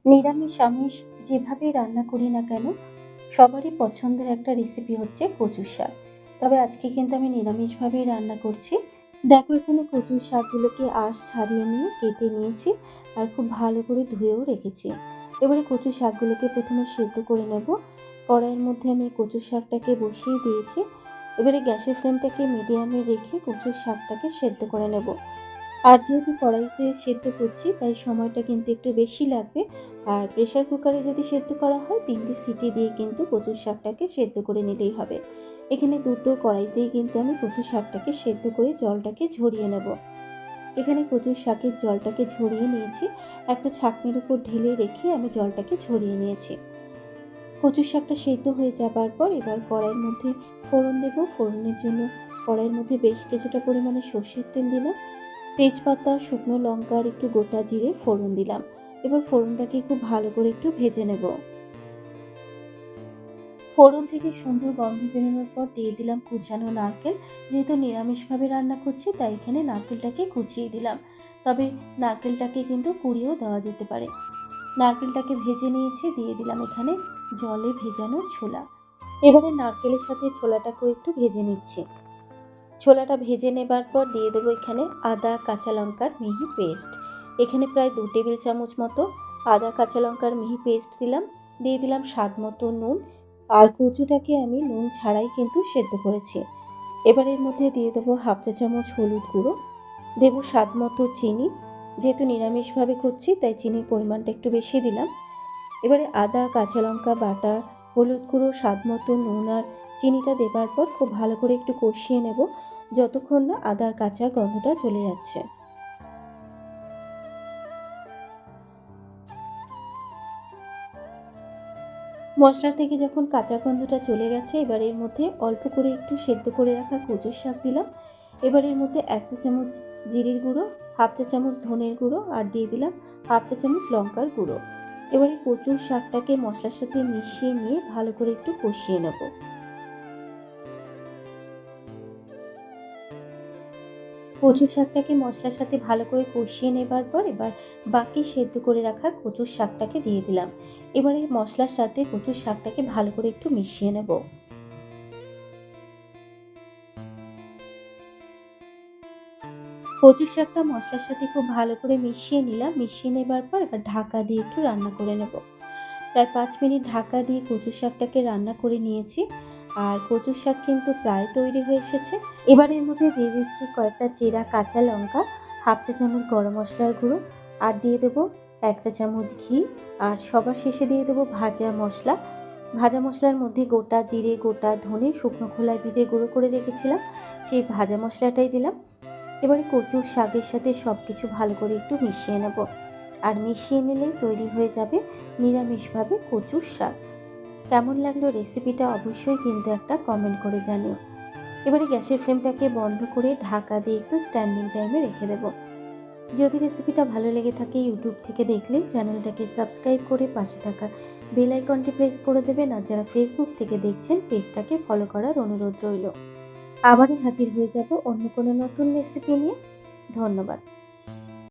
নিরামিষ আমিষ যেভাবেই রান্না করি না কেন সবারই পছন্দের একটা রেসিপি হচ্ছে কচুর শাক। তবে আজকে কিন্তু আমি নিরামিষভাবেই রান্না করছি। দেখো এখানে কচুর শাকগুলোকে আঁশ ছাড়িয়ে নিয়ে কেটে নিয়েছি আর খুব ভালো করে ধুয়েও রেখেছি। এবারে কচুর শাকগুলোকে প্রথমে সেদ্ধ করে নেব। কড়াইয়ের মধ্যে আমি কচুর শাকটাকে বসিয়ে দিয়েছি। এবারে গ্যাসের ফ্লেমটাকে মিডিয়ামে রেখে কচুর শাকটাকে সেদ্ধ করে নেব। আর যেহেতু কড়াইতে সেদ্ধ করছি তাই সময়টা কিন্তু একটু বেশি লাগবে। আর প্রেসার কুকারে যদি সেদ্ধ করা হয় ৩টে সিটি দিয়ে কিন্তু কচুর শাকটাকে সেদ্ধ করে নিলেই হবে। এখানে দুটো কড়াইতেই কিন্তু আমি কচুর শাকটাকে সেদ্ধ করে জলটাকে ঝরিয়ে নেব। এখানে কচুর শাকের জলটাকে ঝরিয়ে নিয়েছি। একটা ছাঁকনির উপর ঢেলে রেখে আমি জলটাকে ঝরিয়ে নিয়েছি। কচুর শাকটা সেদ্ধ হয়ে যাবার পর এবার কড়াইয়ের মধ্যে ফোড়ন দেব। ফোড়নের জন্য কড়াইয়ের মধ্যে বেশ কিছুটা পরিমাণে সর্ষের তেল দিলাম, তেজপাতা, শুকনো লঙ্কা আর একটু গোটা জিরে ফোড়ন দিলাম। এবার ফোড়নটাকে খুব ভালো করে একটু ভেজে নেব। ফোড়ন থেকে সুন্দর গন্ধ বেরোনোর পর দিয়ে দিলাম কুচানো নারকেল। যেহেতু নিরামিষভাবে রান্না করছি তাই এখানে নারকেলটাকে কুচিয়ে দিলাম। তবে নারকেলটাকে কিন্তু কুড়িয়েও দেওয়া যেতে পারে। নারকেলটাকে ভেজে নিয়েছি, দিয়ে দিলাম এখানে জলে ভেজানো ছোলা। এবারে নারকেলের সাথে ছোলাটাকেও একটু ভেজে নিচ্ছি। ছোলাটা ভেজে নেবার পর দিয়ে দেবো এখানে আদা কাঁচা লঙ্কার মিহি পেস্ট। এখানে প্রায় 2 টেবিল চামচ মতো আদা কাঁচা লঙ্কার মিহি পেস্ট দিলাম। দিয়ে দিলাম স্বাদ মতো নুন। আর কচুটাকে আমি নুন ছাড়াই কিন্তু সেদ্ধ করেছি। এবার এর মধ্যে দিয়ে দেবো হাফ চা চামচ হলুদ গুঁড়ো, দেবো স্বাদ মতো চিনি। যেহেতু নিরামিষভাবে করছি তাই চিনির পরিমাণটা একটু বেশি দিলাম। এবারে আদা কাঁচা লঙ্কা বাটা, হলুদ গুঁড়ো, স্বাদ মতো নুন আর চিনিটা দেবার পর খুব ভালো করে একটু কষিয়ে নেব যতক্ষণ না আদার কাঁচা গন্ধটা চলে যাচ্ছে। মশলা থেকে যখন কাঁচা গন্ধটা চলে গেছে এবার এর মধ্যে অল্প করে একটু সেদ্ধ করে রাখা কচুর শাক দিলাম। এবার এর মধ্যে 1 চা চামচ জিরের গুঁড়ো, হাফ চা চামচ ধনের গুঁড়ো আর দিয়ে দিলাম হাফ চা চামচ লঙ্কার গুঁড়ো। এবারে কচুর শাকটাকে মশলার সাথে মিশিয়ে নিয়ে ভালো করে একটু কষিয়ে নেব। কচু শাকটাকে মশলার সাথে ভালো করে কষিয়ে নেবার পর এবার বাকি সেদ্ধ করে রাখা কচুর শাকটাকে দিয়ে দিলাম। এবারে মশলার সাথে কচুর শাকটাকে ভালো করে একটু মিশিয়ে নেব। কচুর শাকটা মশলার সাথে খুব ভালো করে মিশিয়ে নিলাম। মিশিয়ে নেবার পর এবার ঢাকা দিয়ে একটু রান্না করে নেব। প্রায় 5 মিনিট ঢাকা দিয়ে কচুর শাকটাকে রান্না করে নিয়েছি। আর কচুর শাক কিন্তু প্রায় তৈরি হয়ে এসেছে। এবার এর মধ্যে দিয়ে দিচ্ছি কয়েকটা চেরা কাঁচা লঙ্কা, হাফ চা চামচ গরম মশলার গুঁড়ো আর দিয়ে দেবো 1 চা চামচ ঘি। আর সবার শেষে দিয়ে দেবো ভাজা মশলা। ভাজা মশলার মধ্যে গোটা জিরে, গোটা ধনে শুকনো খোলায় ভিজে গুঁড়ো করে রেখেছিলাম, সেই ভাজা মশলাটাই দিলাম। এবারে কচুর শাকের সাথে সব কিছু ভালো করে একটু মিশিয়ে নেব। আর মিশিয়ে নিলেই তৈরি হয়ে যাবে নিরামিষভাবে কচুর শাক। কেমন লাগলো রেসিপিটা অবশ্যই কিন্তু একটা কমেন্ট করে জানিও। এবারে গ্যাসের ফ্লেমটাকে বন্ধ করে ঢাকা দিয়ে একটু স্ট্যান্ডিং টাইমে রেখে দেবো। যদি রেসিপিটা ভালো লেগে থাকে ইউটিউব থেকে দেখলে চ্যানেলটাকে সাবস্ক্রাইব করে পাশে থাকা বেল আইকনটি প্রেস করে দেবেন। আর যারা ফেসবুক থেকে দেখছেন পেজটাকে ফলো করার অনুরোধ রইল। আবারও হাজির হয়ে যাব অন্য কোনো নতুন রেসিপি নিয়ে। ধন্যবাদ।